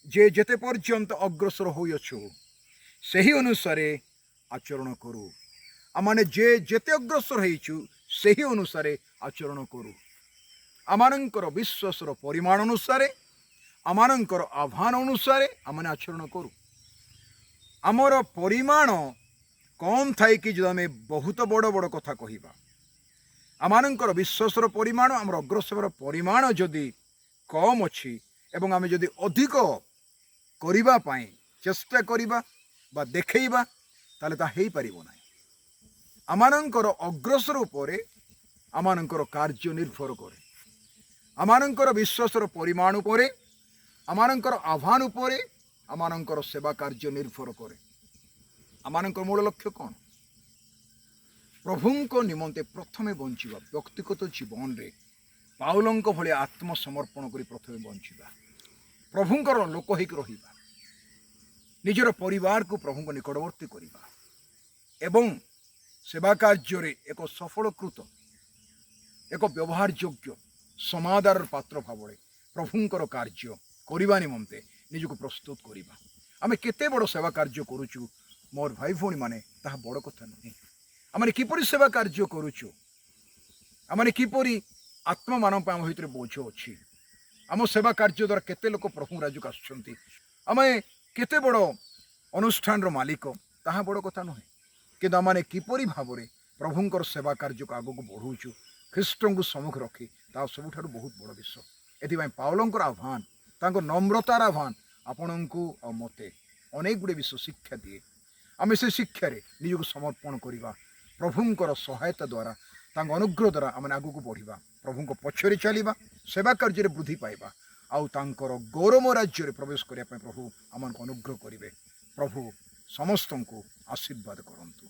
ଯେ ଯେତେ ପର୍ଯ୍ୟନ୍ତ ଅଗ୍ରସର ହୋଇଅଛୁ ସେହି ଅନୁସାରେ ଆଚରଣ କରୁ। ଆମମାନେ ଯେ ଯେତେ ଅଗ୍ରସର ହେଇଛୁ ସେହି ଅନୁସାରେ ଆଚରଣ କରୁ। ଆମମାନଙ୍କର ବିଶ୍ୱାସର ପରିମାଣ ଅନୁସାରେ, ଆମମାନଙ୍କର ଆହ୍ୱାନ ଅନୁସାରେ ଆମେ ଆଚରଣ କରୁ। ଆମର ପରିମାଣ କମ୍ ଥାଇକି ଯଦି ଆମେ ବହୁତ ବଡ଼ ବଡ଼ କଥା କହିବା, ଆମମାନଙ୍କର ବିଶ୍ୱାସର ପରିମାଣ, ଆମର ଅଗ୍ରସରର ପରିମାଣ ଯଦି କମ୍ ଅଛି ଏବଂ ଆମେ ଯଦି ଅଧିକ କରିବା ପାଇଁ ଚେଷ୍ଟା କରିବା ବା ଦେଖେଇବା, ତାହେଲେ ତାହା ହେଇପାରିବ ନାହିଁ। ଆମମାନଙ୍କର ଅଗ୍ରସର ଉପରେ ଆମମାନଙ୍କର କାର୍ଯ୍ୟ ନିର୍ଭର କରେ। ଆମମାନଙ୍କର ବିଶ୍ୱାସର ପରିମାଣ ଉପରେ, ଆମମାନଙ୍କର ଆହ୍ୱାନ ଉପରେ ଆମମାନଙ୍କର ସେବା କାର୍ଯ୍ୟ ନିର୍ଭର କରେ। ଆମମାନଙ୍କର ମୂଳ ଲକ୍ଷ୍ୟ କ'ଣ? ପ୍ରଭୁଙ୍କ ନିମନ୍ତେ ପ୍ରଥମେ ବଞ୍ଚିବା। ବ୍ୟକ୍ତିଗତ ଜୀବନରେ ପାଉଲଙ୍କ ଭଳି ଆତ୍ମସମର୍ପଣ କରି ପ୍ରଥମେ ବଞ୍ଚିବା, ପ୍ରଭୁଙ୍କର ଲୋକ ହେଇକି ରହିବା, ନିଜର ପରିବାରକୁ ପ୍ରଭୁଙ୍କ ନିକଟବର୍ତ୍ତୀ କରିବା ଏବଂ ସେବା କାର୍ଯ୍ୟରେ ଏକ ସଫଳକୃତ, ଏକ ବ୍ୟବହାର ଯୋଗ୍ୟ ସମାଦରର ପାତ୍ର ଭାବରେ ପ୍ରଭୁଙ୍କର କାର୍ଯ୍ୟ କରିବା ନିମନ୍ତେ ନିଜକୁ ପ୍ରସ୍ତୁତ କରିବା। ଆମେ କେତେ ବଡ଼ ସେବା କାର୍ଯ୍ୟ କରୁଛୁ ମୋର ଭାଇ ଭଉଣୀମାନେ, ତାହା ବଡ଼ କଥା ନୁହେଁ। ଆମେ କିପରି ସେବା କାର୍ଯ୍ୟ କରୁଛୁ, ଆମେ କିପରି ଆତ୍ମାମାନଙ୍କ ପାଇଁ ଆମ ଭିତରେ ବୋଝ ଅଛି, ଆମ ସେବା କାର୍ଯ୍ୟ ଦ୍ୱାରା କେତେ ଲୋକ ପ୍ରଭୁ ରାଜକୁ ଆସୁଛନ୍ତି, ଆମେ କେତେ ବଡ଼ ଅନୁଷ୍ଠାନର ମାଲିକ, ତାହା ବଡ଼ କଥା ନୁହେଁ। କିନ୍ତୁ ଆମେ କିପରି ଭାବରେ ପ୍ରଭୁଙ୍କର ସେବା କାର୍ଯ୍ୟକୁ ଆଗକୁ ବଢ଼ଉଛୁ ଖ୍ରୀଷ୍ଟଙ୍କୁ ସମ୍ମୁଖ ରଖି, ତାହା ସବୁଠାରୁ ବହୁତ ବଡ଼ ବିଷୟ। ଏଥିପାଇଁ ପାଉଲଙ୍କର ଆହ୍ୱାନ, ତାଙ୍କ ନମ୍ରତାର ଆହ୍ୱାନ ଆପଣଙ୍କୁ ଆଉ ମୋତେ ଅନେକ ଗୁଡ଼ିଏ ବିଷୟ ଶିକ୍ଷା ଦିଏ। ଆମେ ସେ ଶିକ୍ଷାରେ ନିଜକୁ ସମର୍ପଣ କରିବା, ପ୍ରଭୁଙ୍କର ସହାୟତା ଦ୍ୱାରା, ତାଙ୍କ ଅନୁଗ୍ରହ ଦ୍ୱାରା ଆମେ ଆଗକୁ ବଢ଼ିବା, ପ୍ରଭୁଙ୍କ ପଛରେ ଚାଲିବା, ସେବା କାର୍ଯ୍ୟରେ ବୃଦ୍ଧି ପାଇବା ଆଉ ତାଙ୍କର ଗୌରବ ରାଜ୍ୟରେ ପ୍ରବେଶ କରିବା ପାଇଁ ପ୍ରଭୁ ଆମମାନଙ୍କୁ ଅନୁଗ୍ରହ କରିବେ। ପ୍ରଭୁ ସମସ୍ତଙ୍କୁ ଆଶୀର୍ବାଦ କରନ୍ତୁ।